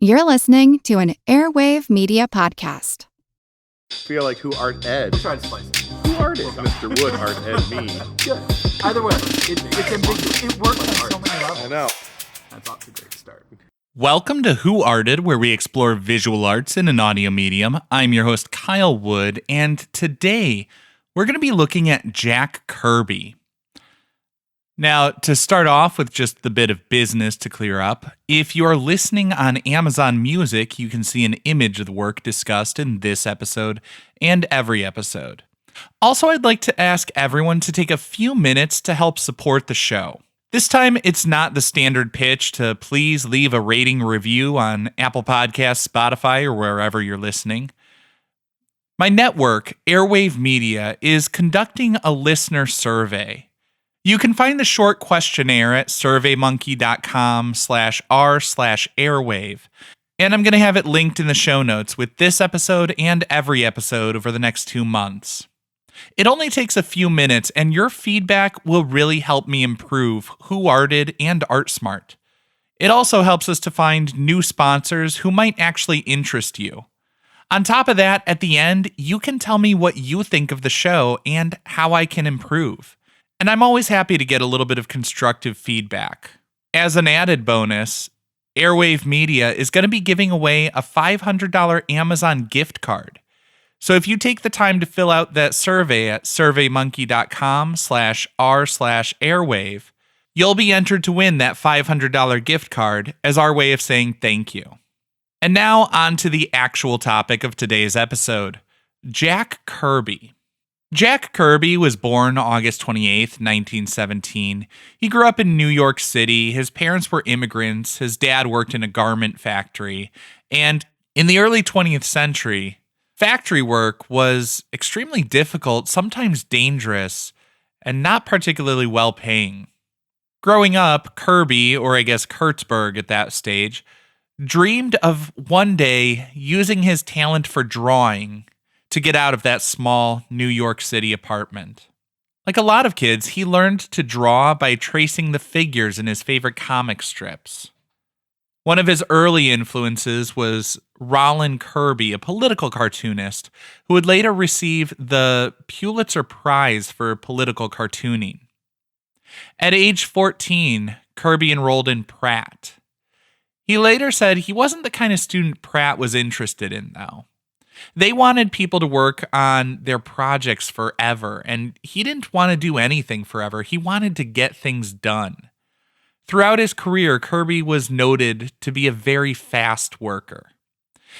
You're listening to an Airwave Media Podcast. Feel like who art Ed? We'll try to spice it. Who art it? Mr. Wood art Ed me. Good. Either way, it's ambiguous. It works on so many levels. I know. That's off to a great start. Welcome to Who Arted, where we explore visual arts in an audio medium. I'm your host, Kyle Wood, and today we're going to be looking at Jack Kirby. Now, to start off with just the bit of business to clear up, if you're listening on Amazon Music, you can see an image of the work discussed in this episode and every episode. Also, I'd like to ask everyone to take a few minutes to help support the show. This time, it's not the standard pitch to please leave a rating review on Apple Podcasts, Spotify, or wherever you're listening. My network, Airwave Media, is conducting a listener survey. You can find the short questionnaire at surveymonkey.com/r/airwave. And I'm going to have it linked in the show notes with this episode and every episode over the next 2 months. It only takes a few minutes, and your feedback will really help me improve Who Arted and ArtSmart. It also helps us to find new sponsors who might actually interest you. On top of that, at the end, you can tell me what you think of the show and how I can improve. And I'm always happy to get a little bit of constructive feedback. As an added bonus, Airwave Media is going to be giving away a $500 Amazon gift card. So if you take the time to fill out that survey at surveymonkey.com/r/airwave, you'll be entered to win that $500 gift card as our way of saying thank you. And now on to the actual topic of today's episode, Jack Kirby. Jack Kirby was born August 28th, 1917. He grew up in New York City. His parents were immigrants. His dad worked in a garment factory. And in the early 20th century, factory work was extremely difficult, sometimes dangerous, and not particularly well-paying. Growing up, Kirby, or I guess Kurtzberg at that stage, dreamed of one day using his talent for drawing to get out of that small New York City apartment. Like a lot of kids, he learned to draw by tracing the figures in his favorite comic strips. One of his early influences was Rollin Kirby, a political cartoonist who would later receive the Pulitzer Prize for political cartooning. At age 14, Kirby enrolled in Pratt. He later said he wasn't the kind of student Pratt was interested in, though. They wanted people to work on their projects forever, and he didn't want to do anything forever. He wanted to get things done. Throughout his career, Kirby was noted to be a very fast worker.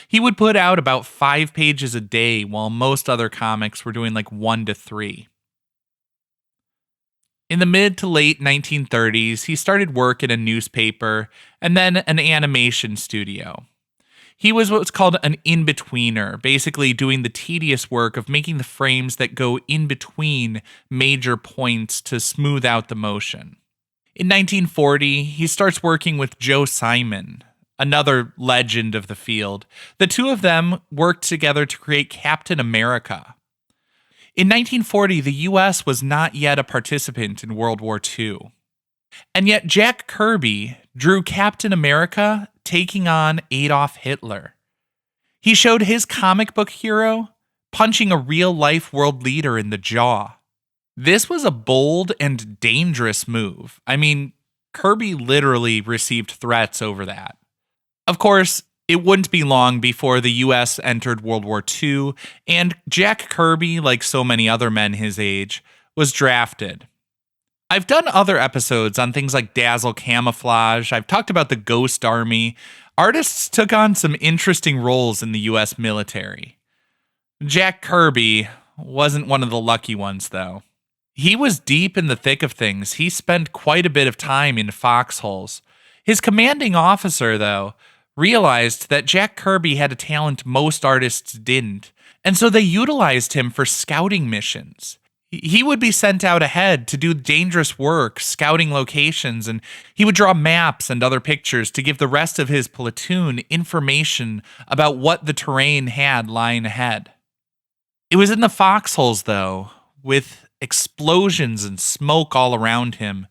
He would put out about 5 pages a day, while most other comics were doing like 1 to 3. In the mid to late 1930s, he started work in a newspaper and then an animation studio. He was what's called an in-betweener, basically doing the tedious work of making the frames that go in between major points to smooth out the motion. In 1940, he starts working with Joe Simon, another legend of the field. The two of them worked together to create Captain America. In 1940, the U.S. was not yet a participant in World War II. And yet Jack Kirby drew Captain America taking on Adolf Hitler. He showed his comic book hero punching a real-life world leader in the jaw. This was a bold and dangerous move. I mean, Kirby literally received threats over that. Of course, it wouldn't be long before the U.S. entered World War II, and Jack Kirby, like so many other men his age, was drafted. I've done other episodes on things like Dazzle Camouflage. I've talked about the Ghost Army. Artists took on some interesting roles in the U.S. military. Jack Kirby wasn't one of the lucky ones, though. He was deep in the thick of things. He spent quite a bit of time in foxholes. His commanding officer, though, realized that Jack Kirby had a talent most artists didn't, and so they utilized him for scouting missions. He would be sent out ahead to do dangerous work, scouting locations, and he would draw maps and other pictures to give the rest of his platoon information about what the terrain had lying ahead. It was in the foxholes, though, with explosions and smoke all around him,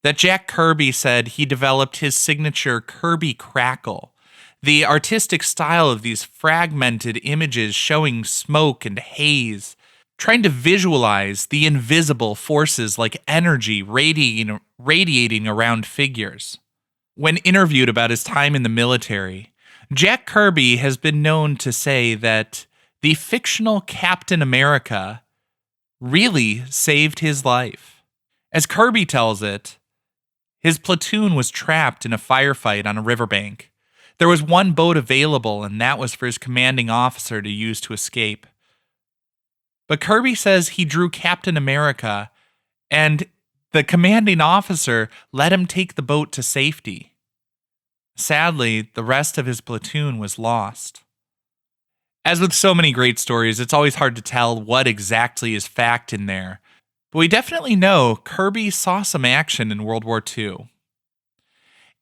that Jack Kirby said he developed his signature Kirby crackle. The artistic style of these fragmented images showing smoke and haze, trying to visualize the invisible forces like energy radiating around figures. When interviewed about his time in the military, Jack Kirby has been known to say that the fictional Captain America really saved his life. As Kirby tells it, his platoon was trapped in a firefight on a riverbank. There was one boat available, and that was for his commanding officer to use to escape. But Kirby says he drew Captain America, and the commanding officer let him take the boat to safety. Sadly, the rest of his platoon was lost. As with so many great stories, it's always hard to tell what exactly is fact in there. But we definitely know Kirby saw some action in World War II.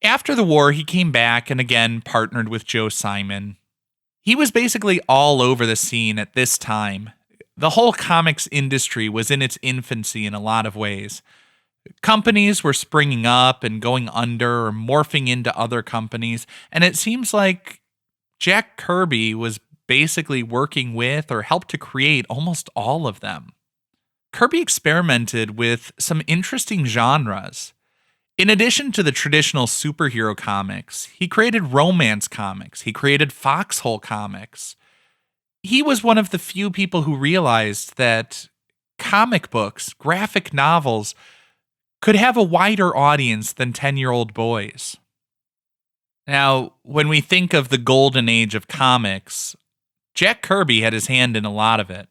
After the war, he came back and again partnered with Joe Simon. He was basically all over the scene at this time. The whole comics industry was in its infancy in a lot of ways. Companies were springing up and going under or morphing into other companies, and it seems like Jack Kirby was basically working with or helped to create almost all of them. Kirby experimented with some interesting genres. In addition to the traditional superhero comics, he created romance comics. He created foxhole comics. He was one of the few people who realized that comic books, graphic novels, could have a wider audience than 10-year-old boys. Now, when we think of the golden age of comics, Jack Kirby had his hand in a lot of it.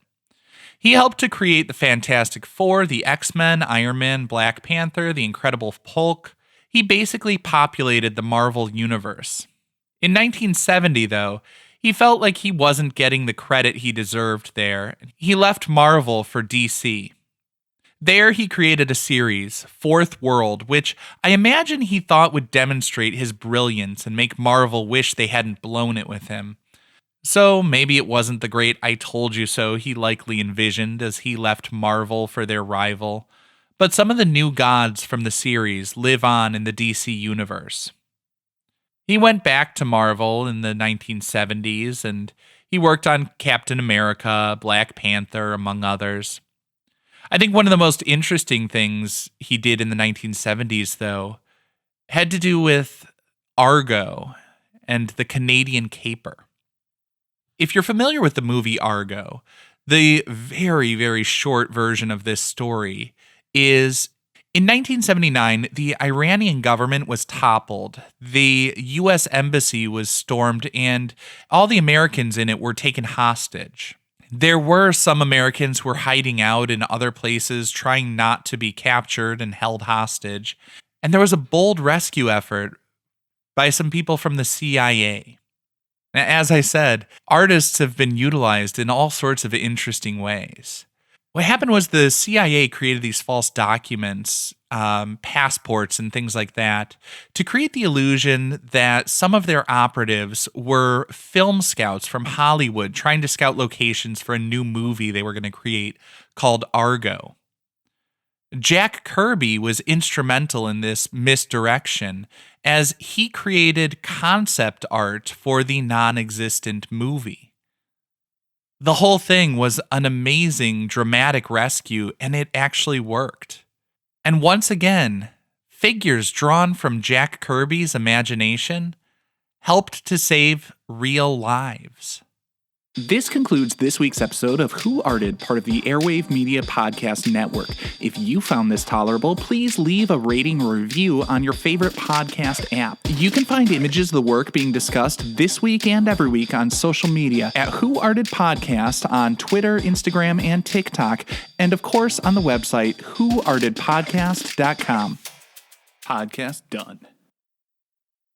He helped to create the Fantastic Four, the X-Men, Iron Man, Black Panther, the Incredible Hulk. He basically populated the Marvel Universe. In 1970, though, he felt like he wasn't getting the credit he deserved there. He left Marvel for DC. There, he created a series, Fourth World, which I imagine he thought would demonstrate his brilliance and make Marvel wish they hadn't blown it with him. So maybe it wasn't the great I told you so he likely envisioned as he left Marvel for their rival, but some of the new gods from the series live on in the DC universe. He went back to Marvel in the 1970s, and he worked on Captain America, Black Panther, among others. I think one of the most interesting things he did in the 1970s, though, had to do with Argo and the Canadian caper. If you're familiar with the movie Argo, the very, very short version of this story is in 1979, the Iranian government was toppled. The U.S. embassy was stormed, and all the Americans in it were taken hostage. There were some Americans who were hiding out in other places, trying not to be captured and held hostage. And there was a bold rescue effort by some people from the CIA. As I said, artists have been utilized in all sorts of interesting ways. What happened was the CIA created these false documents, passports and things like that, to create the illusion that some of their operatives were film scouts from Hollywood trying to scout locations for a new movie they were going to create called Argo. Jack Kirby was instrumental in this misdirection as he created concept art for the non-existent movie. The whole thing was an amazing dramatic rescue, and it actually worked. And once again, figures drawn from Jack Kirby's imagination helped to save real lives. This concludes this week's episode of Who Arted, part of the Airwave Media Podcast Network. If you found this tolerable, please leave a rating or review on your favorite podcast app. You can find images of the work being discussed this week and every week on social media at Who Arted Podcast on Twitter, Instagram, and TikTok, and of course on the website whoartedpodcast.com. Podcast done.